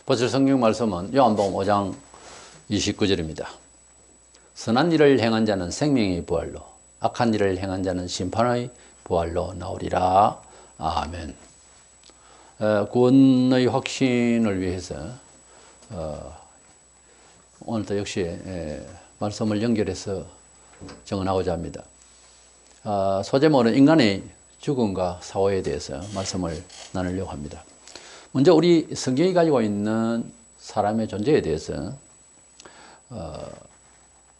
보실 성경 말씀은 요한복음 5장 29절입니다. 선한 일을 행한 자는 생명의 부활로, 악한 일을 행한 자는 심판의 부활로 나오리라. 아멘. 구원의 확신을 위해서 오늘도 역시 말씀을 연결해서 정언하고자 합니다. 소제목은 인간의 죽음과 사후에 대해서 말씀을 나누려고 합니다. 먼저 우리 성경이 가지고 있는 사람의 존재에 대해서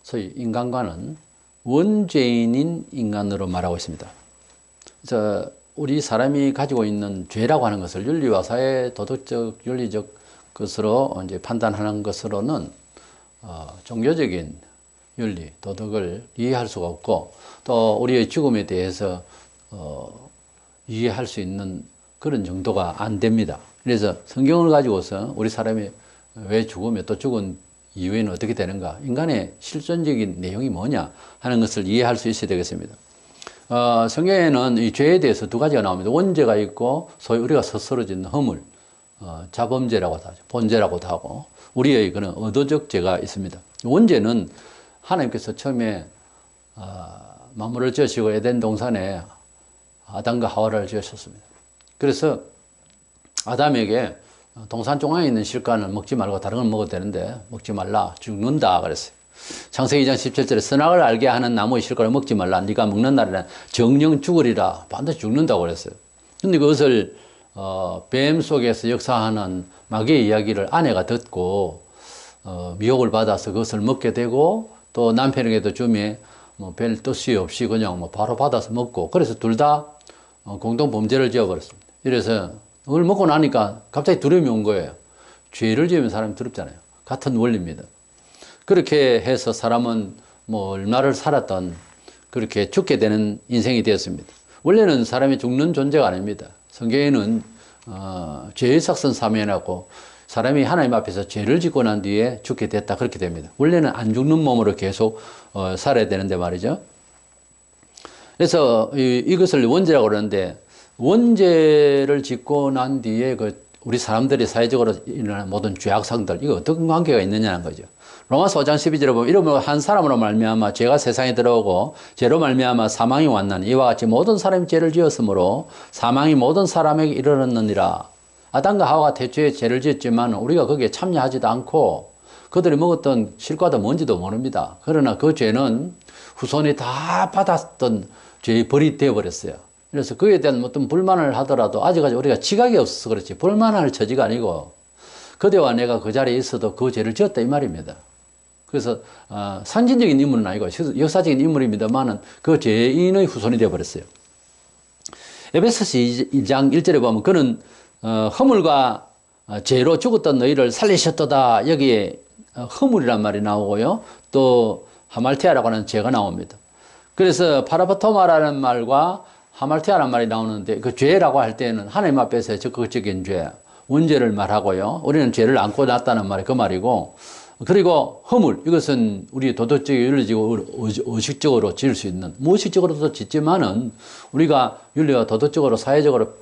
소위 인간과는 원죄인인 인간으로 말하고 있습니다. 그래서 우리 사람이 가지고 있는 죄라고 하는 것을 윤리와 사회, 도덕적, 윤리적 것으로 이제 판단하는 것으로는 종교적인 윤리, 도덕을 이해할 수가 없고, 또 우리의 죽음에 대해서 이해할 수 있는 그런 정도가 안 됩니다. 그래서 성경을 가지고서 우리 사람이 왜 죽으며 또 죽은 이후에는 어떻게 되는가, 인간의 실존적인 내용이 뭐냐 하는 것을 이해할 수 있어야 되겠습니다. 성경에는 이 죄에 대해서 두 가지가 나옵니다. 원죄가 있고, 소위 우리가 스스로 짓는 허물, 자범죄라고도 하죠. 본죄라고도 하고, 우리의 그런 의도적 죄가 있습니다. 원죄는 하나님께서 처음에 만물을 지으시고 에덴 동산에 아담과 하와를 지으셨습니다. 그래서 아담에게 동산 중앙에 있는 실과는 먹지 말고 다른 건 먹어도 되는데 먹지 말라, 죽는다 그랬어요. 창세기 2장 17절에 선악을 알게 하는 나무의 실과를 먹지 말라, 네가 먹는 날에는 정령 죽으리라, 반드시 죽는다고 그랬어요. 근데 그것을 뱀 속에서 역사하는 마귀의 이야기를 아내가 듣고 미혹을 받아서 그것을 먹게 되고, 또 남편에게도 주며 별 뜻이 없이 그냥 바로 받아서 먹고, 그래서 둘 다 공동 범죄를 지어버렸습니다. 이래서 그걸 먹고 나니까 갑자기 두려움이 온 거예요. 죄를 지으면 사람이 두렵잖아요. 같은 원리입니다. 그렇게 해서 사람은 얼마를 살았던 그렇게 죽게 되는 인생이 되었습니다. 원래는 사람이 죽는 존재가 아닙니다. 성경에는 죄의 삭선 사면하고 사람이 하나님 앞에서 죄를 짓고 난 뒤에 죽게 됐다, 그렇게 됩니다. 원래는 안 죽는 몸으로 계속 살아야 되는데 말이죠. 그래서 이것을 원죄라고 그러는데, 원죄를 짓고 난 뒤에 우리 사람들이 사회적으로 일어나는 모든 죄악상들, 이거 어떤 관계가 있느냐는 거죠. 로마서 5장 12절에 보면 이러므로 한 사람으로 말미암아 죄가 세상에 들어오고 죄로 말미암아 사망이 왔나니 이와 같이 모든 사람이 죄를 지었으므로 사망이 모든 사람에게 이르렀느니라. 아담과 하와가 태초에 죄를 지었지만 우리가 거기에 참여하지도 않고 그들이 먹었던 실과도 뭔지도 모릅니다. 그러나 그 죄는 후손이 다 받았던 죄의 벌이 되어버렸어요. 그래서 그에 대한 어떤 불만을 하더라도 아직까지 우리가 지각이 없어서 그렇지 불만할 처지가 아니고, 그대와 내가 그 자리에 있어도 그 죄를 지었다 이 말입니다. 그래서 상징적인 인물은 아니고 역사적인 인물입니다만은 그 죄인의 후손이 되어버렸어요. 에베소서 2장 1절에 보면 그는 허물과 죄로 죽었던 너희를 살리셨도다. 여기에 허물이란 말이 나오고요, 또 하말티아라고 하는 죄가 나옵니다. 그래서 파라바토마라는 말과 하말티아라는 말이 나오는데, 그 죄라고 할 때는 하나님 앞에서 적극적인 죄, 원죄를 말하고요, 우리는 죄를 안고 났다는 말이 그 말이고, 그리고 허물, 이것은 우리 도덕적이고 윤리적으로 의식적으로 지을 수 있는, 무의식적으로도 짓지만은 우리가 윤리와 도덕적으로 사회적으로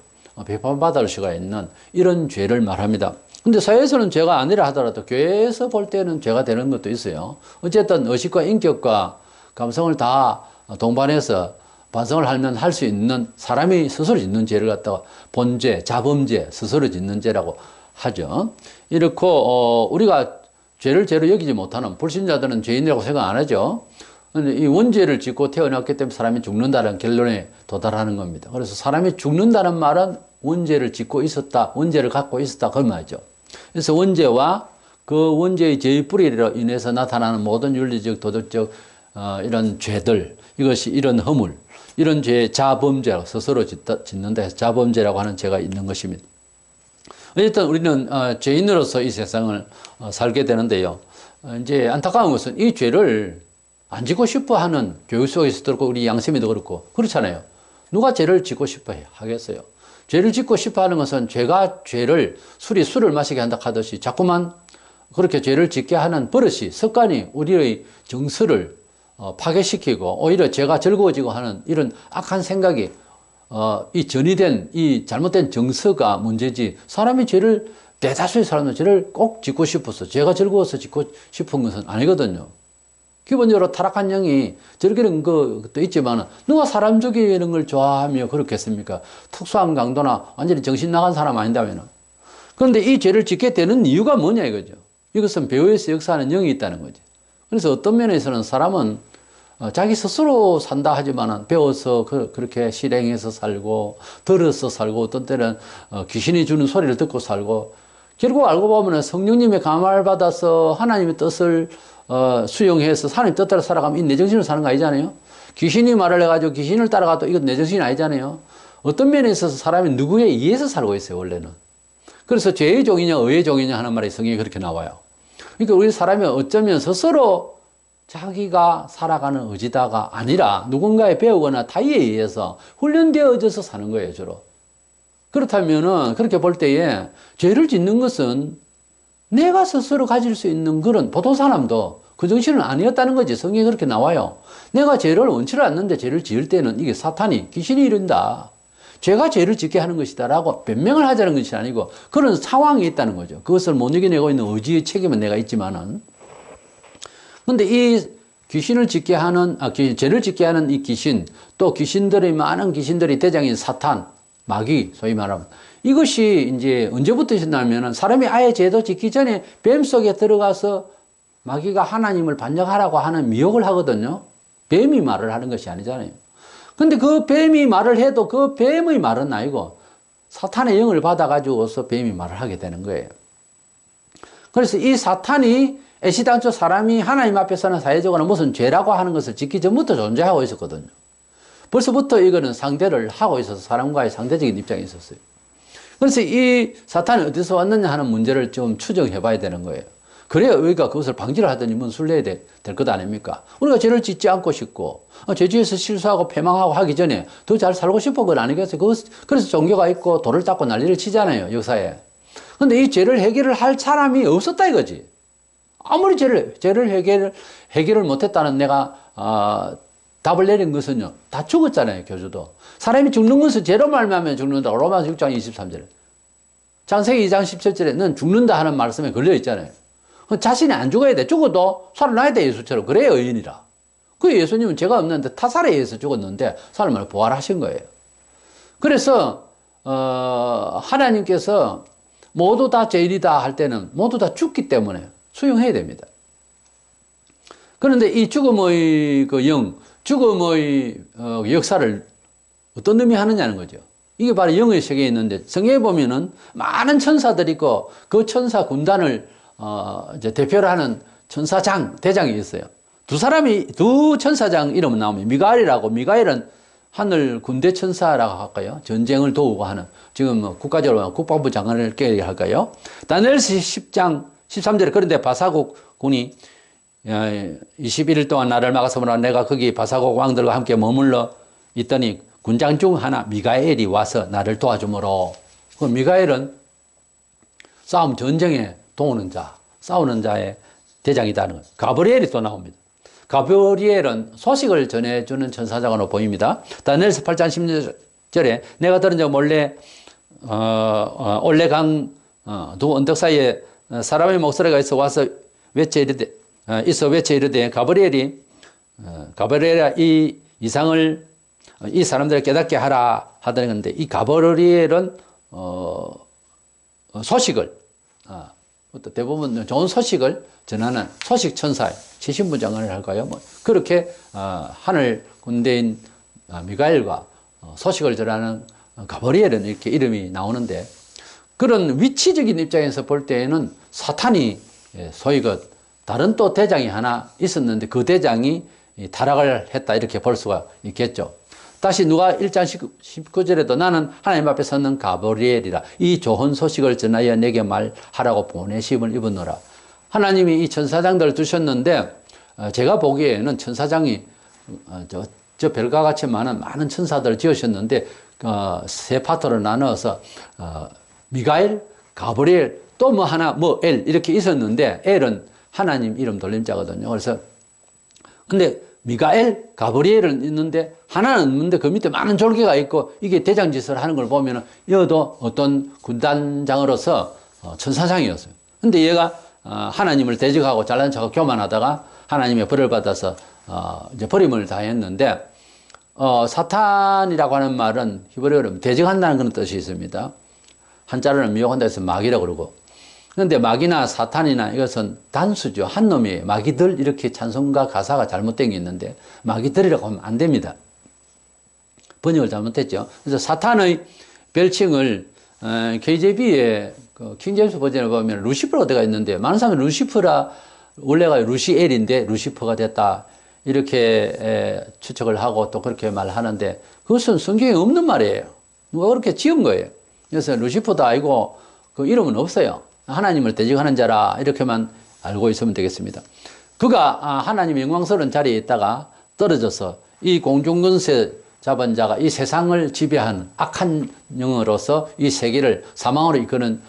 비판받을 수가 있는 이런 죄를 말합니다. 근데 사회에서는 죄가 아니라 하더라도 교회에서 볼 때는 죄가 되는 것도 있어요. 어쨌든 의식과 인격과 감성을 다 동반해서 반성을 하면 할 수 있는, 사람이 스스로 짓는 죄를 갖다가 본죄, 자범죄, 스스로 짓는 죄라고 하죠. 이렇고 우리가 죄를 죄로 여기지 못하는 불신자들은 죄인이라고 생각 안 하죠. 근데 이 원죄를 짓고 태어났기 때문에 사람이 죽는다는 결론에 도달하는 겁니다. 그래서 사람이 죽는다는 말은 원죄를 짓고 있었다, 원죄를 갖고 있었다, 그 말이죠. 그래서 원죄와 그 원죄의 죄의 뿌리로 인해서 나타나는 모든 윤리적, 도덕적 이런 죄들, 이것이 이런 허물, 이런 죄, 자범죄, 스스로 짓는다 해서 자범죄라고 하는 죄가 있는 것입니다. 어쨌든 우리는 죄인으로서 이 세상을 살게 되는데요. 이제 안타까운 것은 이 죄를 안 짓고 싶어 하는 교육 속에서도 그렇고 우리 양심에도 그렇고 그렇잖아요. 누가 죄를 짓고 싶어 하겠어요? 죄를 짓고 싶어 하는 것은 죄가 죄를, 술이 술을 마시게 한다 하듯이 자꾸만 그렇게 죄를 짓게 하는 버릇이, 습관이 우리의 정서를 파괴시키고 오히려 죄가 즐거워지고 하는 이런 악한 생각이 이 전이된 이 잘못된 정서가 문제지, 사람이 죄를 대다수의 사람들은 죄를 꼭 짓고 싶어서, 죄가 즐거워서 짓고 싶은 것은 아니거든요. 기본적으로 타락한 영이 즐기는 것도 있지만 누가 사람 죽이는 걸 좋아하며 그렇겠습니까? 특수한 강도나 완전히 정신 나간 사람 아닌다면. 그런데 이 죄를 짓게 되는 이유가 뭐냐 이거죠. 이것은 배후에서 역사하는 영이 있다는 거죠. 그래서 어떤 면에서는 사람은 자기 스스로 산다 하지만 배워서 그렇게 실행해서 살고 들어서 살고 어떤 때는 귀신이 주는 소리를 듣고 살고 결국 알고 보면 성령님의 감화를 받아서 하나님의 뜻을 수용해서 하나님 뜻대로 살아가면 이 내 정신으로 사는 거 아니잖아요. 귀신이 말을 해가지고 귀신을 따라가도 이건 내 정신이 아니잖아요. 어떤 면에 있어서 사람이 누구에 의해서 살고 있어요, 원래는. 그래서 죄의 종이냐 의의 종이냐 하는 말이 성경에 그렇게 나와요. 그러니까 우리 사람이 어쩌면 스스로 자기가 살아가는 의지다가 아니라 누군가에 배우거나 타의에 의해서 훈련되어져서 사는 거예요, 주로. 그렇다면은 그렇게 볼 때에 죄를 짓는 것은 내가 스스로 가질 수 있는 그런 보통 사람도 그 정신은 아니었다는 거지. 성경에 그렇게 나와요. 내가 죄를 원치를 않는데 죄를 지을 때는 이게 사탄이 귀신이 이른다. 죄가 죄를 짓게 하는 것이다라고 변명을 하자는 것이 아니고 그런 상황이 있다는 거죠. 그것을 못 이겨내고 있는 의지의 책임은 내가 있지만은. 근데 이 귀신을 짓게 하는, 죄를 짓게 하는 이 귀신, 또 귀신들의 많은 귀신들의 대장인 사탄, 마귀, 소위 말하면. 이것이 이제 언제부터 있었냐면은 사람이 아예 죄도 짓기 전에 뱀 속에 들어가서 마귀가 하나님을 반역하라고 하는 미혹을 하거든요. 뱀이 말을 하는 것이 아니잖아요. 근데 그 뱀이 말을 해도 그 뱀의 말은 아니고 사탄의 영을 받아가지고서 뱀이 말을 하게 되는 거예요. 그래서 이 사탄이 애시당초 사람이 하나님 앞에서는 사회적으로 무슨 죄라고 하는 것을 짓기 전부터 존재하고 있었거든요. 벌써부터 이거는 상대를 하고 있어서 사람과의 상대적인 입장이 있었어요. 그래서 이 사탄이 어디서 왔느냐 하는 문제를 좀 추정해 봐야 되는 거예요. 그래야 우리가 그것을 방지를 하더니 문수를 내야 될 것 아닙니까? 우리가 죄를 짓지 않고 싶고, 죄지에서 실수하고 패망하고 하기 전에 더 잘 살고 싶은 건 아니겠어요? 그래서 종교가 있고 돌을 닦고 난리를 치잖아요, 역사에. 근데 이 죄를 해결을 할 사람이 없었다 이거지. 아무리 죄를 해결을 못했다는 내가, 답을 내린 것은요, 다 죽었잖아요, 교주도. 사람이 죽는 것은 죄로 말미암아 죽는다. 로마서 6장 23절에. 창세기 2장 17절에 는 죽는다 하는 말씀에 걸려 있잖아요. 자신이 안 죽어야 돼. 죽어도 살아나야 돼, 예수처럼. 그래야 의인이라. 그 예수님은 죄가 없는데 타살에 의해서 죽었는데 사람을 부활하신 거예요. 그래서 하나님께서 모두 다 죄인이다 할 때는 모두 다 죽기 때문에 수용해야 됩니다. 그런데 이 죽음의 그 영, 죽음의 역사를 어떤 놈이 하느냐는 거죠. 이게 바로 영의 세계에 있는데 성경에 보면은 많은 천사들이 있고 그 천사 군단을 이제 대표를 하는 천사장, 대장이 있어요. 두 천사장 이름은 나오면 미가엘이라고, 미가엘은 하늘 군대 천사라고 할까요? 전쟁을 도우고 하는, 지금 뭐 국가적으로 국방부 장관을 할까요? 다니엘서 10장 13절에 그런데 바사국 군이 21일 동안 나를 막아서 보라 내가 거기 바사국 왕들과 함께 머물러 있더니 군장 중 하나 미가엘이 와서 나를 도와주므로. 그 미가엘은 싸움 전쟁에 도우는 자, 싸우는 자의 대장이다는 거예요. 가브리엘이 또 나옵니다. 가브리엘은 소식을 전해주는 천사장으로 보입니다. 다니엘서 8장 16절에 내가 들은 적 몰래 올레강 두 언덕 사이에 사람의 목소리가 있어 와서 외쳐 이르되 가브리엘아 이 이상을 이 사람들을 깨닫게 하라 하더니 건데 이 가브리엘은 소식을 대부분 좋은 소식을 전하는 소식 천사의 최신부 장관을 할까요? 뭐 그렇게 하늘 군대인 미가엘과 소식을 전하는 가브리엘은 이렇게 이름이 나오는데 그런 위치적인 입장에서 볼 때에는 사탄이 소위 다른 또 대장이 하나 있었는데 그 대장이 타락을 했다 이렇게 볼 수가 있겠죠. 다시 누가 1장 19절에도 나는 하나님 앞에 서는 가브리엘이라 이 좋은 소식을 전하여 내게 말하라고 보내심을 입었노라. 하나님이 이 천사장들을 두셨는데 제가 보기에는 천사장이 저 별과 같이 많은 천사들을 지으셨는데 세 파트로 나눠서 미가엘, 가브리엘 또 뭐 하나 엘 이렇게 있었는데 엘은 하나님 이름 돌림자거든요. 그래서 근데 미가엘, 가브리엘은 있는데 하나는 없는데 그 밑에 많은 졸개가 있고 이게 대장짓을 하는 걸 보면 여도 어떤 군단장으로서 천사장이었어요. 근데 얘가 하나님을 대적하고 잘난 척하고 교만하다가 하나님의 벌을 받아서 이제 버림을 당했는데 사탄이라고 하는 말은 히브리어로 대적한다는 그런 뜻이 있습니다. 한자로는 미혹한다 해서 마귀라고 그러고. 그런데 마귀나 사탄이나 이것은 단수죠. 한 놈이에요. 마귀들 이렇게 찬송가 가사가 잘못된 게 있는데 마귀들이라고 하면 안 됩니다. 번역을 잘못했죠. 그래서 사탄의 별칭을 KJV의 그 킹제임스 버전에 보면 루시퍼가 들어가 있는데 많은 사람은 루시퍼라 원래가 루시엘인데 루시퍼가 됐다 이렇게 추측을 하고 또 그렇게 말하는데 그것은 성경에 없는 말이에요. 누가 그렇게 지은 거예요. 그래서 루시퍼도 아니고 그 이름은 없어요. 하나님을 대적하는 자라 이렇게만 알고 있으면 되겠습니다. 그가 하나님의 영광스러운 자리에 있다가 떨어져서 이 공중근세 잡은 자가 이 세상을 지배하는 악한 영으로서 이 세계를 사망으로 이끄는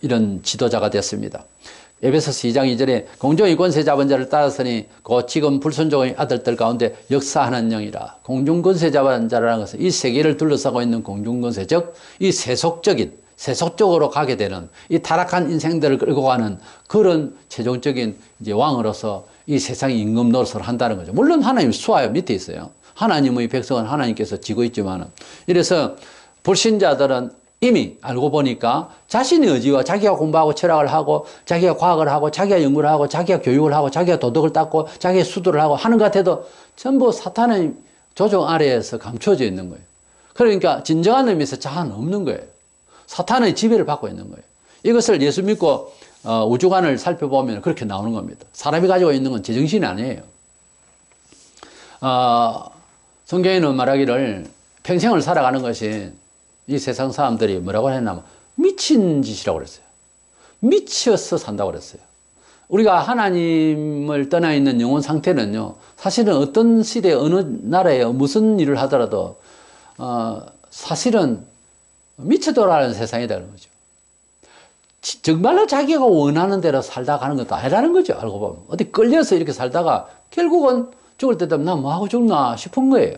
이런 지도자가 됐습니다. 에베소서 2장 2절에 공중의 권세 잡은 자를 따랐으니 곧 지금 불순종의 아들들 가운데 역사하는 영이라. 공중권세 잡은 자라는 것은 이 세계를 둘러싸고 있는 공중권세, 즉 이 세속적으로 가게 되는 이 타락한 인생들을 끌고 가는 그런 최종적인 이제 왕으로서 이 세상의 임금 노릇을 한다는 거죠. 물론 하나님 수하여 밑에 있어요. 하나님의 백성은 하나님께서 지고 있지만은. 이래서 불신자들은 이미 알고 보니까 자신의 의지와 자기가 공부하고 철학을 하고 자기가 과학을 하고 자기가 연구를 하고 자기가 교육을 하고 자기가 도덕을 닦고 자기가 수도를 하고 하는 것 같아도 전부 사탄의 조종 아래에서 감춰져 있는 거예요. 그러니까 진정한 의미에서 자아는 없는 거예요. 사탄의 지배를 받고 있는 거예요. 이것을 예수 믿고 우주관을 살펴보면 그렇게 나오는 겁니다. 사람이 가지고 있는 건 제정신이 아니에요. 성경에는 말하기를 평생을 살아가는 것이 이 세상 사람들이 뭐라고 했냐면 미친 짓이라고 그랬어요. 미쳐서 산다고 그랬어요. 우리가 하나님을 떠나 있는 영혼 상태는요, 사실은 어떤 시대에 어느 나라에 무슨 일을 하더라도 사실은 미쳐 돌아가는 세상이라는 거죠. 정말로 자기가 원하는 대로 살다 가는 것도 아니라는 거죠. 알고 보면 어디 끌려서 이렇게 살다가 결국은 죽을 때 되면 나 뭐하고 죽나 싶은 거예요.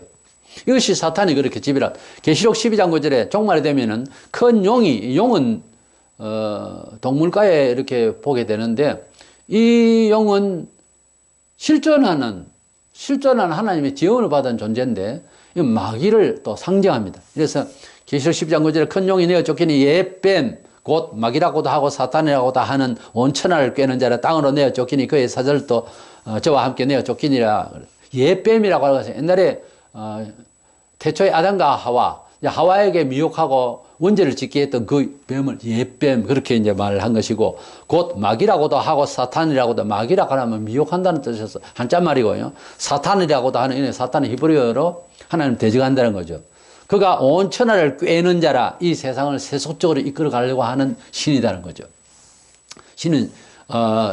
이것이 사탄이 그렇게 지배를. 계시록 12장 9절에 종말이 되면은 큰 용은 동물가에 이렇게 보게 되는데 이 용은 실존하는 하나님의 지원을 받은 존재인데 이 마귀를 또 상징합니다. 그래서 계시록 12장 9절에 큰 용이 내어 쫓기니 옛뱀 곧 마귀라고도 하고 사탄이라고도 하는 온천하를 꿰는 자라 땅으로 내어 쫓기니 그의 사절도 저와 함께 내어 쫓기니라. 옛뱀이라고 하는 것은 옛날에 태초에 아담과 하와에게 미혹하고 원죄를 짓게 했던 그 뱀을 옛뱀 그렇게 이제 말을 한 것이고 곧 마귀라고도 하고 사탄이라고도 마귀라고 하면 미혹한다는 뜻에서 한자 말이고요. 사탄이라고도 하는 사탄은 히브리어로 하나님 대적한다는 거죠. 그가 온 천하를 꿰는 자라 이 세상을 세속적으로 이끌어 가려고 하는 신이라는 거죠. 신은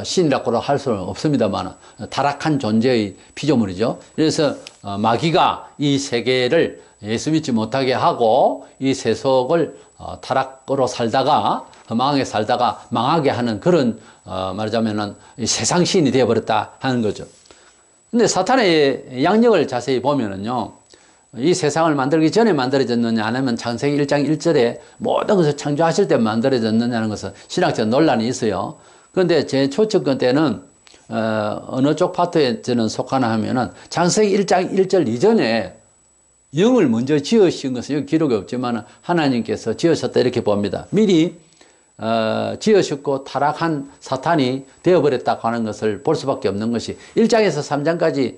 신이라고 할 수는 없습니다만 타락한 존재의 피조물이죠. 그래서 마귀가 이 세계를 예수 믿지 못하게 하고 이 세속을 타락으로 살다가 허망하게 살다가 망하게 하는 그런 말하자면은 세상 신이 되어버렸다 하는 거죠. 근데 사탄의 양력을 자세히 보면은요, 이 세상을 만들기 전에 만들어졌느냐 아니면 창세기 1장 1절에 모든 것을 창조하실 때 만들어졌느냐는 것은 신학적 논란이 있어요. 그런데 제 초측근 때는 어느 쪽 파트에 저는 속하나 하면은 창세기 1장 1절 이전에 영을 먼저 지으신 것은 여기 기록이 없지만 하나님께서 지으셨다 이렇게 봅니다. 미리 지으셨고 타락한 사탄이 되어버렸다고 하는 것을 볼 수밖에 없는 것이 1장에서 3장까지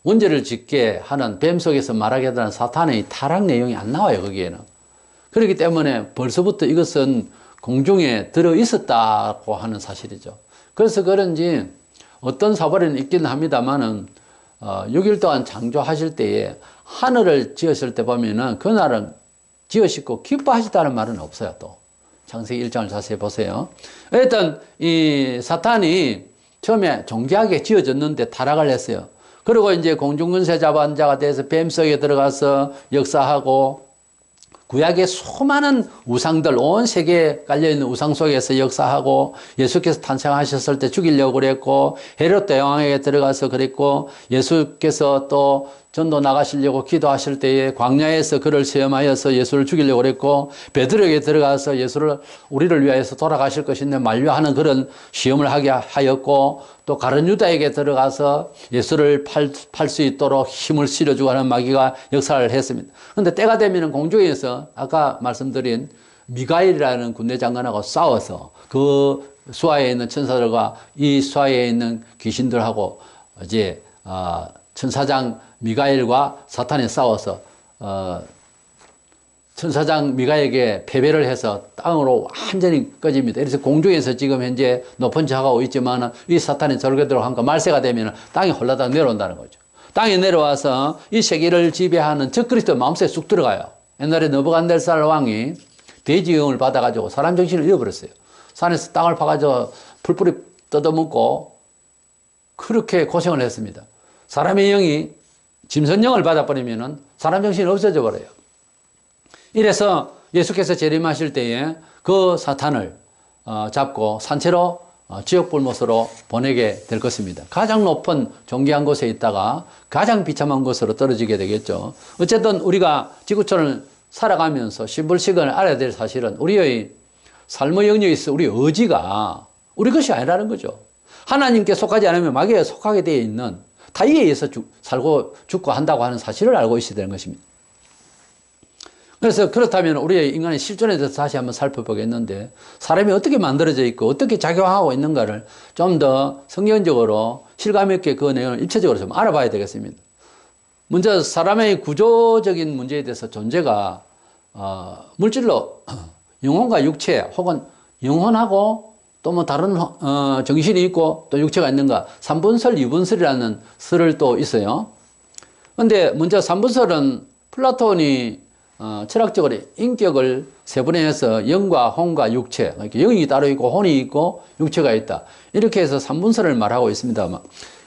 원죄를 짓게 하는 뱀 속에서 말하게 하는 사탄의 타락 내용이 안 나와요. 거기에는. 그렇기 때문에 벌써부터 이것은 공중에 들어 있었다고 하는 사실이죠. 그래서 그런지 어떤 사벌에는 있기는 합니다만은 6일 동안 창조하실 때에 하늘을 지으실 때 보면은 그날은 지으시고 기뻐하시다는 말은 없어요. 또 창세기 1장을 자세히 보세요. 일단 이 사탄이 처음에 존귀하게 지어졌는데 타락을 했어요. 그리고 이제 공중근세 잡은 자가 돼서 뱀 속에 들어가서 역사하고 구약의 수많은 우상들, 온 세계에 깔려있는 우상 속에서 역사하고 예수께서 탄생하셨을 때 죽이려고 그랬고 헤롯 대왕에게 들어가서 그랬고 예수께서 또 전도 나가시려고 기도하실 때에 광야에서 그를 시험하여서 예수를 죽이려고 그랬고, 베드로에게 들어가서 예수를 우리를 위하여서 돌아가실 것인데 만류하는 그런 시험을 하게 하였고, 또 가룟 유다에게 들어가서 예수를 팔 수 있도록 힘을 실어주고 하는 마귀가 역사를 했습니다. 그런데 때가 되면 공중에서 아까 말씀드린 미가엘이라는 군대 장관하고 싸워서 그 수하에 있는 천사들과 이 수하에 있는 귀신들하고 이제 천사장 미가엘과 사탄이 싸워서 천사장 미가엘에게 패배를 해서 땅으로 완전히 꺼집니다. 그래서 공중에서 지금 현재 높은 자가 있지만 이 사탄이 절개대로 한가 말세가 되면 땅이 홀라당 내려온다는 거죠. 땅에 내려와서 이 세계를 지배하는 적그리스도 마음속에 쑥 들어가요. 옛날에 느부갓네살 왕이 돼지영을 받아가지고 사람 정신을 잃어버렸어요. 산에서 땅을 파가지고 풀뿌리 뜯어먹고 그렇게 고생을 했습니다. 사람의 영이 짐승영을 받아버리면 사람 정신이 없어져 버려요. 이래서 예수께서 재림하실 때에 그 사탄을 잡고 산채로 지옥불못으로 보내게 될 것입니다. 가장 높은 존귀한 곳에 있다가 가장 비참한 곳으로 떨어지게 되겠죠. 어쨌든 우리가 지구촌을 살아가면서 신불식을 알아야 될 사실은 우리의 삶의 영역에 있어 우리 의지가 우리 것이 아니라는 거죠. 하나님께 속하지 않으면 마귀에 속하게 되어 있는 타의에 의해서 살고 죽고 한다고 하는 사실을 알고 있어야 되는 것입니다. 그래서 그렇다면 우리의 인간의 실존에 대해서 다시 한번 살펴보겠는데 사람이 어떻게 만들어져 있고 어떻게 작용하고 있는가를 좀 더 성경적으로 실감 있게 그 내용을 입체적으로 좀 알아봐야 되겠습니다. 먼저 사람의 구조적인 문제에 대해서 존재가 물질로 영혼과 육체 혹은 영혼하고 또 뭐 다른 정신이 있고 또 육체가 있는가 3분설, 2분설이라는 설을 또 있어요. 그런데 먼저 3분설은 플라톤이 철학적으로 인격을 세분화해서 영과 혼과 육체, 그러니까 영이 따로 있고 혼이 있고 육체가 있다. 이렇게 해서 3분설을 말하고 있습니다만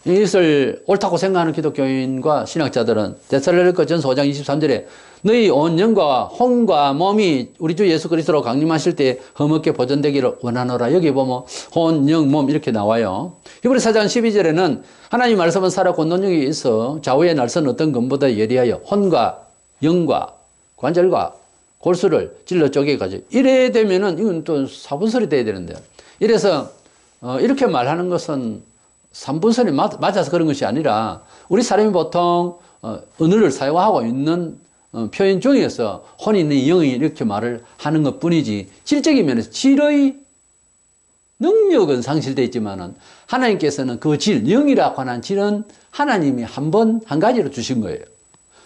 이것을 옳다고 생각하는 기독교인과 신학자들은 데살로니가 전서 5장 23절에 너희 온 영과 혼과 몸이 우리 주 예수 그리스도로 강림하실 때 험하게 보존되기를 원하노라. 여기 보면 혼, 영, 몸 이렇게 나와요. 히브리 4장 12절에는 하나님 말씀은 살았고 능력이 있어 좌우의 날선 어떤 검보다 예리하여 혼과 영과 관절과 골수를 찔러 쪼개가지고 이래 되면은 이건 또 4분설이 돼야 되는데 이래서 이렇게 말하는 것은 3분설이 맞아서 그런 것이 아니라 우리 사람이 보통 언어를 사용하고 있는 표현 중에서 혼이 있는 영이 이렇게 말을 하는 것 뿐이지 질적인 면에서 질의 능력은 상실되어 있지만은 하나님께서는 그 질, 영이라고 하는 질은 하나님이 한 가지로 주신 거예요.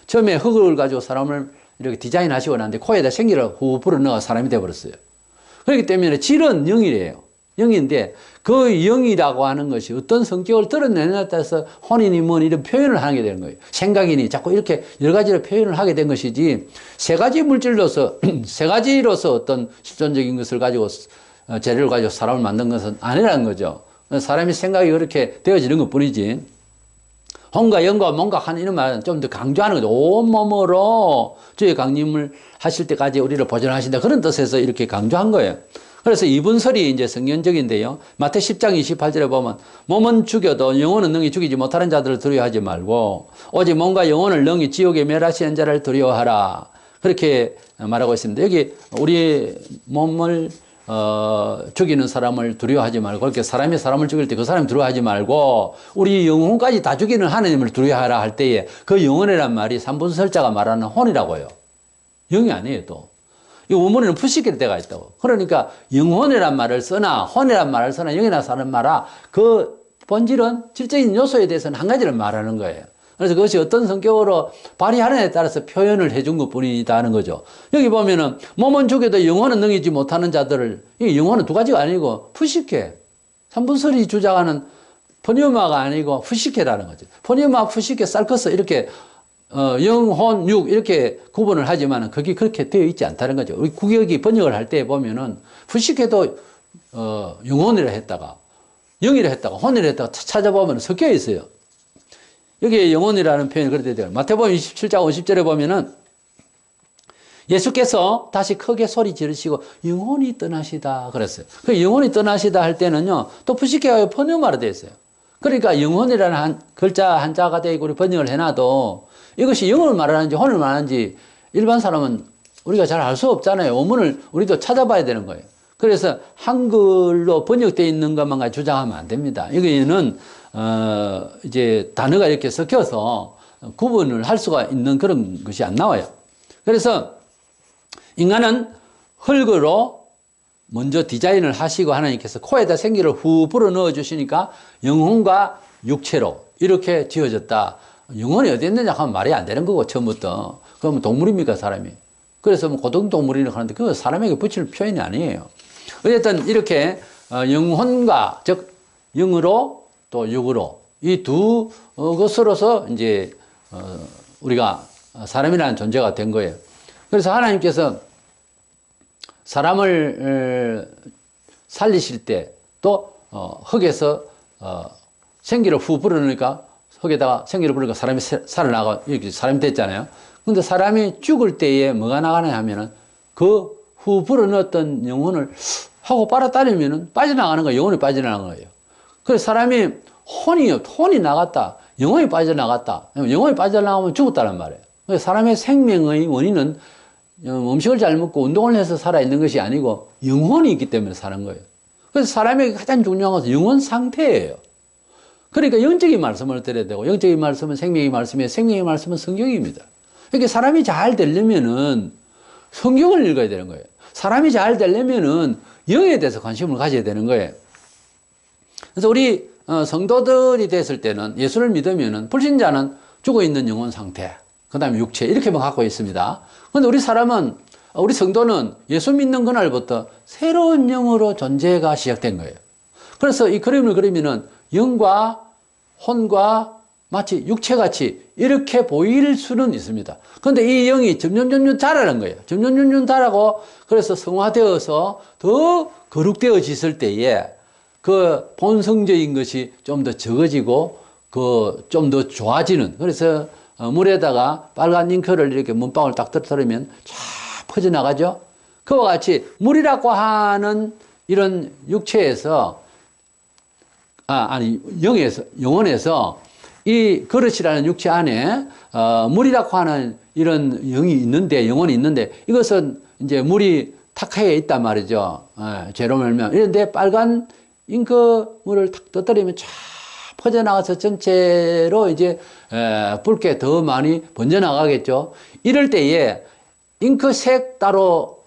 처음에 흙을 가지고 사람을 이렇게 디자인하시고 났는데 코에다 생기를 후 불어넣어 사람이 되어버렸어요. 그렇기 때문에 질은 영이래요. 영인데 그 영이라고 하는 것이 어떤 성격을 드러내느냐에 따라서 혼이니 뭐니 이런 표현을 하게 되는 거예요. 생각이니 자꾸 이렇게 여러 가지로 표현을 하게 된 것이지 세 가지 물질로서 세 가지로서 어떤 실존적인 것을 가지고 재료를 가지고 사람을 만든 것은 아니라는 거죠. 사람이 생각이 그렇게 되어지는 것 뿐이지 혼과 영과 뭔가 하는 이런 말은 좀 더 강조하는 거죠. 온몸으로 주의 강림을 하실 때까지 우리를 보존하신다. 그런 뜻에서 이렇게 강조한 거예요. 그래서 이분설이 이제 성경적인데요. 마태 10장 28절에 보면 몸은 죽여도 영혼은 능히 죽이지 못하는 자들을 두려워하지 말고 오직 몸과 영혼을 능히 지옥에 멸하시는 자를 두려워하라. 그렇게 말하고 있습니다. 여기 우리 몸을 죽이는 사람을 두려워하지 말고 그렇게 사람이 사람을 죽일 때 그 사람을 두려워하지 말고 우리 영혼까지 다 죽이는 하나님을 두려워하라 할 때에 그 영혼이란 말이 3분설자가 말하는 혼이라고요. 영이 아니에요 또. 이 원문에는 푸시킬 때가 있다고. 그러니까 영혼이란 말을 쓰나 혼이란 말을 쓰나 영이라 사는 말아 그 본질은 질적인 요소에 대해서는 한 가지를 말하는 거예요. 그래서 그것이 어떤 성격으로 발휘하느냐에 따라서 표현을 해준 것 뿐이다 하는 거죠. 여기 보면은 몸은 죽여도 영혼은 능이지 못하는 자들을 이 영혼은 두 가지가 아니고 푸시케 3분설이 주장하는 포니우마가 아니고 푸시케라는 거죠. 포니우마, 푸시케, 살커스 이렇게 영, 혼, 육 이렇게 구분을 하지만 그게 그렇게 되어 있지 않다는 거죠. 우리 구역이 번역을 할 때 보면은 푸시케도 영혼이라 했다가 영이라 했다가 혼이라 했다가 찾아보면 섞여 있어요. 여기에 영혼이라는 표현이 그렇게 돼요. 마태복음 27장 50절에 보면은 예수께서 다시 크게 소리 지르시고 영혼이 떠나시다 그랬어요. 그 영혼이 떠나시다 할 때는요 또 푸시케가 번역말로 되어 있어요. 그러니까 영혼이라는 글자 한자가 되고 우리 번역을 해놔도 이것이 영을 말하는지 혼을 말하는지 일반 사람은 우리가 잘 알 수 없잖아요. 원문을 우리도 찾아봐야 되는 거예요. 그래서 한글로 번역되어 있는 것만 주장하면 안 됩니다. 여기는 이제 단어가 이렇게 섞여서 구분을 할 수가 있는 그런 것이 안 나와요. 그래서 인간은 흙으로 먼저 디자인을 하시고 하나님께서 코에다 생기를 후 불어 넣어 주시니까 영혼과 육체로 이렇게 지어졌다. 영혼이 어디 있느냐 하면 말이 안 되는 거고 처음부터. 그러면 동물입니까 사람이? 그래서 뭐 고등동물이라고 하는데 그거 사람에게 붙일 표현이 아니에요. 어쨌든 이렇게 영혼과 즉 영으로 또 육으로 이 두 것으로서 이제 우리가 사람이라는 존재가 된 거예요. 그래서 하나님께서 사람을 살리실 때 또 흙에서 생기를 후 불어넣으니까 흙에다가 생기를 불어넣으니까 사람이 살아나가 이렇게 사람이 됐잖아요. 근데 사람이 죽을 때에 뭐가 나가냐 하면은 그 후 불어넣었던 영혼을 하고 빨아따리면은 빠져나가는 거예요. 영혼이 빠져나가는 거예요. 그래서 사람이 혼이 나갔다. 영혼이 빠져나갔다. 영혼이 빠져나가면 죽었다는 말이에요. 그래서 사람의 생명의 원인은 음식을 잘 먹고 운동을 해서 살아있는 것이 아니고 영혼이 있기 때문에 사는 거예요. 그래서 사람에게 가장 중요한 것은 영혼 상태예요. 그러니까 영적인 말씀을 드려야 되고 영적인 말씀은 생명의 말씀이에요. 생명의 말씀은 성경입니다. 그러니까 사람이 잘 되려면은 성경을 읽어야 되는 거예요. 사람이 잘 되려면은 영에 대해서 관심을 가져야 되는 거예요. 그래서 우리 성도들이 됐을 때는 예수를 믿으면은 불신자는 죽어있는 영혼 상태, 그 다음에 육체 이렇게만 갖고 있습니다. 그런데 우리 성도는 예수 믿는 그날부터 새로운 영으로 존재가 시작된 거예요. 그래서 이 그림을 그리면은 영과 혼과 마치 육체같이 이렇게 보일 수는 있습니다. 그런데 이 영이 점점 자라는 거예요. 점점 자라고 그래서 성화되어서 더 거룩되어졌을 때에 그 본성적인 것이 좀 더 적어지고 그 좀 더 좋아지는 그래서 물에다가 빨간 잉크를 이렇게 문방울 딱 떨어뜨리면 쫙 퍼져나가죠. 그와 같이 물이라고 하는 이런 육체에서 영혼에서 이 그릇이라는 육체 안에 물이라고 하는 이런 영이 있는데 영혼이 있는데 이것은 이제 물이 탁하에 있단 말이죠. 죄로 말면 이런데 빨간 잉크물을 탁 떠뜨리면 쫙 퍼져나가서 전체로 이제 붉게 더 많이 번져나가겠죠. 이럴 때에 잉크색 따로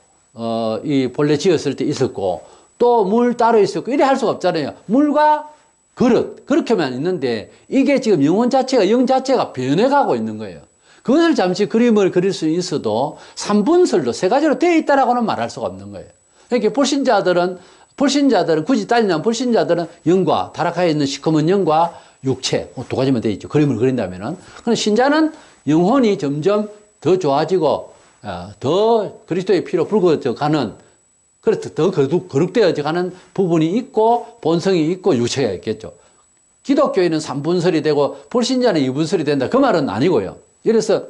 이 본래 지었을 때 있었고 또 물 따로 있었고 이래 할 수가 없잖아요. 물과 그릇 그렇게만 있는데 이게 지금 영혼 자체가 영 자체가 변해가고 있는 거예요. 그것을 잠시 그림을 그릴 수 있어도 3분설로 세 가지로 되어 있다라고는 말할 수가 없는 거예요. 이렇게 불신자들은 굳이 따지면 불신자들은 영과 타락하에 있는 시커먼 영과 육체 두 가지만 되어 있죠. 그림을 그린다면은. 그런데 신자는 영혼이 점점 더 좋아지고 더 그리스도의 피로 붉어져 가는 그래서 더 거룩되어져 가는 부분이 있고 본성이 있고 육체가 있겠죠. 기독교인은 3분설이 되고 불신자는 2분설이 된다. 그 말은 아니고요. 그래서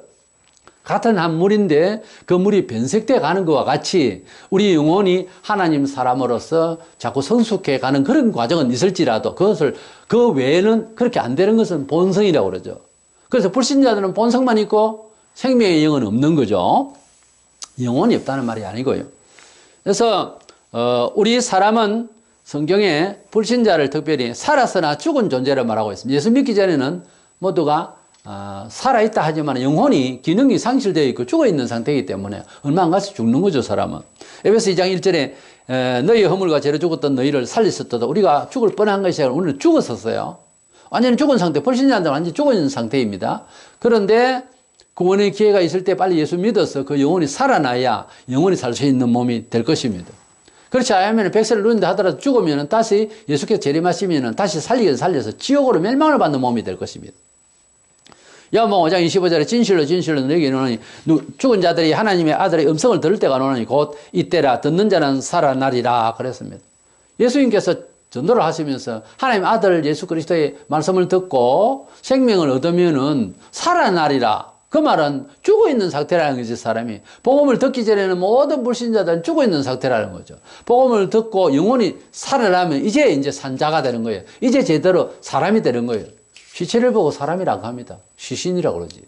같은 한 물인데 그 물이 변색돼 가는 것과 같이 우리 영혼이 하나님 사람으로서 자꾸 성숙해 가는 그런 과정은 있을지라도 그 외에는 그렇게 안 되는 것은 본성이라고 그러죠. 그래서 불신자들은 본성만 있고 생명의 영은 없는 거죠. 영혼이 없다는 말이 아니고요. 그래서 우리 사람은 성경에 불신자를 특별히 살아서나 죽은 존재를 말하고 있습니다. 예수 믿기 전에는 모두가 살아있다 하지만 영혼이 기능이 상실되어 있고 죽어있는 상태이기 때문에 얼마 안 가서 죽는 거죠. 사람은. 에베소 2장 1절에 너희 허물과 죄로 죽었던 너희를 살리셨도다. 우리가 죽을 뻔한 것이 아니라 오늘 죽었었어요. 완전히 죽은 상태, 불신자한테는 완전히 죽어있는 상태입니다. 그런데 구원의 기회가 있을 때 빨리 예수 믿어서 그 영혼이 살아나야 영혼이 살 수 있는 몸이 될 것입니다. 그렇지 않으면 백세를 누린다 하더라도 죽으면 다시 예수께서 재림하시면 다시 살려서 지옥으로 멸망을 받는 몸이 될 것입니다. 야고보서 5장 25절에 진실로 너에게 이르노니 죽은 자들이 하나님의 아들의 음성을 들을 때가 오노니 곧 이때라 듣는 자는 살아나리라 그랬습니다. 예수님께서 전도를 하시면서 하나님의 아들 예수 그리스도의 말씀을 듣고 생명을 얻으면은 살아나리라. 그 말은 죽어있는 상태라는 거지, 사람이. 복음을 듣기 전에는 모든 불신자들은 죽어있는 상태라는 거죠. 복음을 듣고 영혼이 살아나면 이제 산자가 되는 거예요. 이제 제대로 사람이 되는 거예요. 시체를 보고 사람이라고 합니다. 시신이라고 그러지.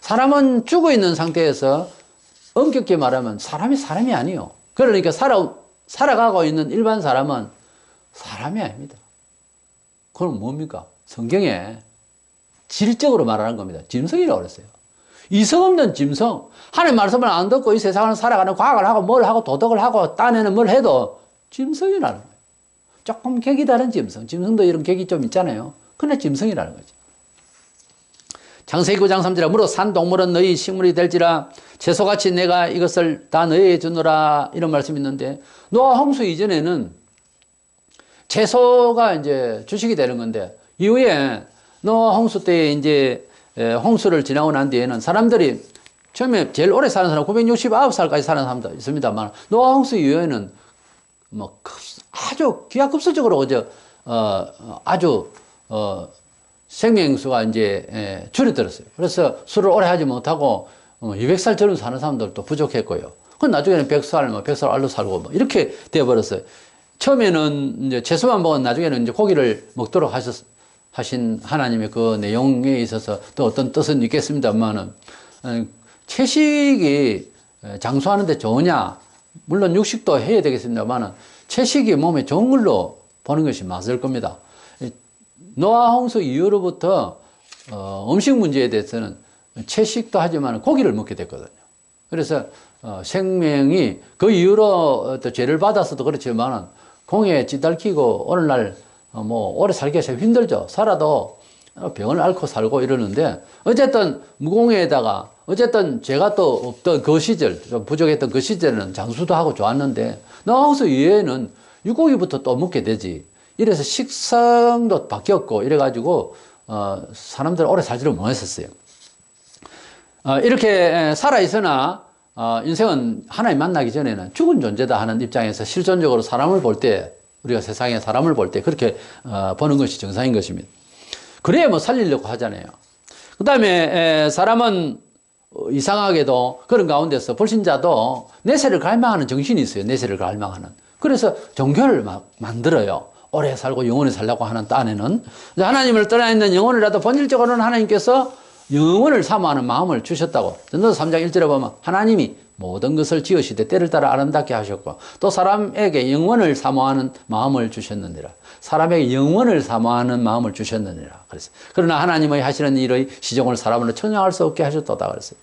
사람은 죽어 있는 상태에서 엄격히 말하면 사람이 아니에요. 그러니까 살아가고 있는 일반 사람은 사람이 아닙니다. 그럼 뭡니까? 성경에 질적으로 말하는 겁니다. 짐승이라고 그랬어요. 이성 없는 짐승. 하나님 말씀을 안 듣고 이 세상을 살아가는 과학을 하고 뭘 하고 도덕을 하고 딴에는 뭘 해도 짐승이라는 거예요. 조금 격이 다른 짐승. 짐승도 이런 격이 좀 있잖아요. 그러나 짐승이라는 거죠. 창세기 9장 3절에 무릇 산 동물은 너희 식물이 될지라 채소같이 내가 이것을 다 너희에게 주노라 이런 말씀이 있는데 노아 홍수 이전에는 채소가 이제 주식이 되는 건데 이후에 노아 홍수 때 이제 홍수를 지나고 난 뒤에는 사람들이 처음에 제일 오래 사는 사람 969살까지 사는 사람도 있습니다만 노아 홍수 이후에는 뭐 아주 기하급수적으로 아주 생명수가 이제 줄어들었어요. 그래서 술을 오래 하지 못하고 200살 전후 사는 사람들도 부족했고요. 그 나중에는 100살, 100살 알로 살고 뭐 이렇게 되어버렸어요. 처음에는 이제 채소만 먹은 나중에는 이제 고기를 먹도록 하신 하나님의 그 내용에 있어서 또 어떤 뜻은 있겠습니다만은 채식이 장수하는데 좋으냐? 물론 육식도 해야 되겠습니다만은 채식이 몸에 좋은 걸로 보는 것이 맞을 겁니다. 노아 홍수 이후로부터 음식 문제에 대해서는 채식도 하지만 고기를 먹게 됐거든요. 그래서 생명이 그 이후로 또 죄를 받아서도 그렇지만 공에 찌들키고 오늘날 뭐 오래 살기가 참 힘들죠. 살아도 병을 앓고 살고 이러는데 어쨌든 무공해에다가 어쨌든 죄가 또 없던 그 시절, 좀 부족했던 그 시절에는 장수도 하고 좋았는데 노아 홍수 이후에는 육고기부터 또 먹게 되지. 이래서 식성도 바뀌었고 이래가지고 사람들 오래 살지를 못했었어요. 이렇게 살아있으나 인생은 하나님 만나기 전에는 죽은 존재다 하는 입장에서 실존적으로 사람을 볼 때 우리가 세상에 사람을 볼 때 그렇게 보는 것이 정상인 것입니다. 그래야 뭐 살리려고 하잖아요. 그 다음에 사람은 이상하게도 그런 가운데서 불신자도 내세를 갈망하는 정신이 있어요. 내세를 갈망하는. 그래서 종교를 막 만들어요. 오래 살고 영원히 살려고 하는 딴에는 하나님을 떠나 있는 영혼이라도 본질적으로는 하나님께서 영원을 사모하는 마음을 주셨다고. 전도서 3장 1절에 보면 하나님이 모든 것을 지으시되 때를 따라 아름답게 하셨고 또 사람에게 영원을 사모하는 마음을 주셨느니라. 사람에게 영원을 사모하는 마음을 주셨느니라. 그래서 그러나 하나님의 하시는 일의 시종을 사람으로 천명할 수 없게 하셨도다 그랬어요.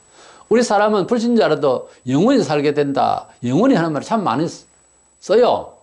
우리 사람은 불신자라도 영원히 살게 된다. 영원히 하는 말을 참 많이 써요.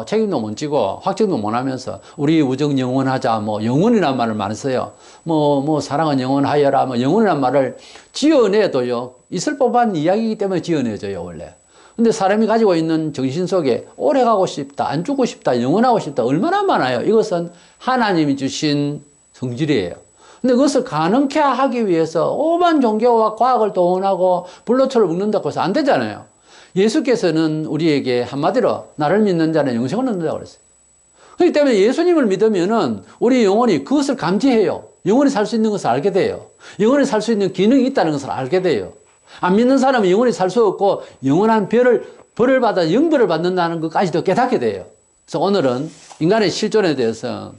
책임도 못 지고 확정도 못 하면서 우리 우정 영원하자 뭐 영원이란 말을 많이 써요. 뭐 사랑은 영원하여라 뭐 영원이란 말을 지어내도요 있을 법한 이야기이기 때문에 지어내줘요 원래. 근데 사람이 가지고 있는 정신 속에 오래 가고 싶다, 안 죽고 싶다, 영원하고 싶다 얼마나 많아요. 이것은 하나님이 주신 성질이에요. 근데 그것을 가능케 하기 위해서 오만 종교와 과학을 동원하고 불로초를 묶는다고 해서 안 되잖아요. 예수께서는 우리에게 한마디로 나를 믿는 자는 영생을 얻는다고 그랬어요. 그렇기 때문에 예수님을 믿으면은 우리 영혼이 그것을 감지해요. 영원히 살 수 있는 것을 알게 돼요. 영원히 살 수 있는 기능이 있다는 것을 알게 돼요. 안 믿는 사람은 영원히 살 수 없고 영원한 벌을 받아 영벌을 받는다는 것까지도 깨닫게 돼요. 그래서 오늘은 인간의 실존에 대해서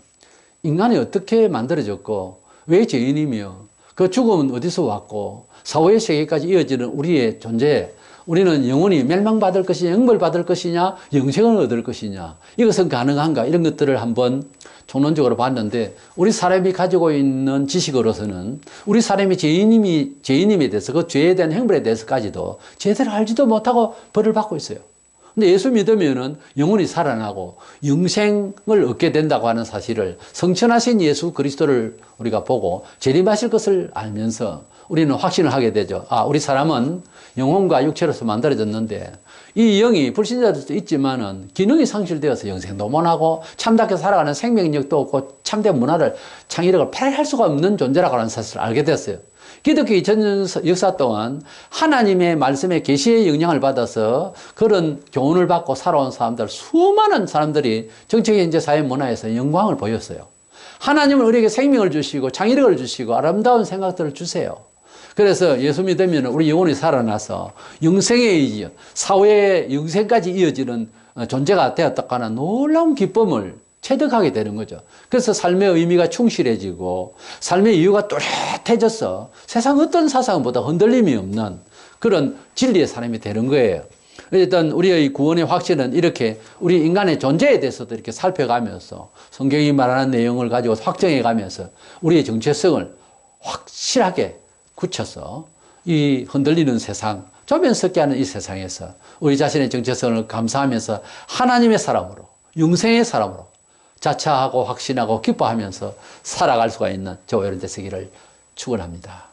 인간이 어떻게 만들어졌고 왜 죄인이며 그 죽음은 어디서 왔고 사후의 세계까지 이어지는 우리의 존재, 우리는 영원히 멸망받을 것이냐 영벌받을 것이냐 영생을 얻을 것이냐 이것은 가능한가 이런 것들을 한번 총론적으로 봤는데 우리 사람이 가지고 있는 지식으로서는 우리 사람이 죄인임에 대해서 그 죄에 대한 행벌에 대해서까지도 제대로 알지도 못하고 벌을 받고 있어요. 근데 예수 믿으면은 영원히 살아나고 영생을 얻게 된다고 하는 사실을 성천하신 예수 그리스도를 우리가 보고 재림하실 것을 알면서 우리는 확신을 하게 되죠. 우리 사람은 영혼과 육체로서 만들어졌는데 이 영이 불신자들도 있지만은 기능이 상실되어서 영생도 못하고 참답게 살아가는 생명력도 없고 참된 문화를 창의력을 발휘할 수가 없는 존재라고 하는 사실을 알게 됐어요. 기독교 2000년 역사 동안 하나님의 말씀의 계시의 영향을 받아서 그런 교훈을 받고 살아온 사람들, 수많은 사람들이 정치, 경제, 사회, 문화에서 영광을 보였어요. 하나님은 우리에게 생명을 주시고 창의력을 주시고 아름다운 생각들을 주세요. 그래서 예수 믿으면 우리 영혼이 살아나서 영생에 사후의 영생까지 이어지는 존재가 되었다고 하는 놀라운 기쁨을 체득하게 되는 거죠. 그래서 삶의 의미가 충실해지고 삶의 이유가 뚜렷해져서 세상 어떤 사상보다 흔들림이 없는 그런 진리의 사람이 되는 거예요. 일단 우리의 구원의 확신은 이렇게 우리 인간의 존재에 대해서도 이렇게 살펴가면서 성경이 말하는 내용을 가지고 확정해 가면서 우리의 정체성을 확실하게 굳혀서 이 흔들리는 세상, 조변석게 하는 이 세상에서 우리 자신의 정체성을 감사하면서 하나님의 사람으로, 영생의 사람으로 자처하고 확신하고 기뻐하면서 살아갈 수가 있는 저와 여러분들 되시기를 축원합니다.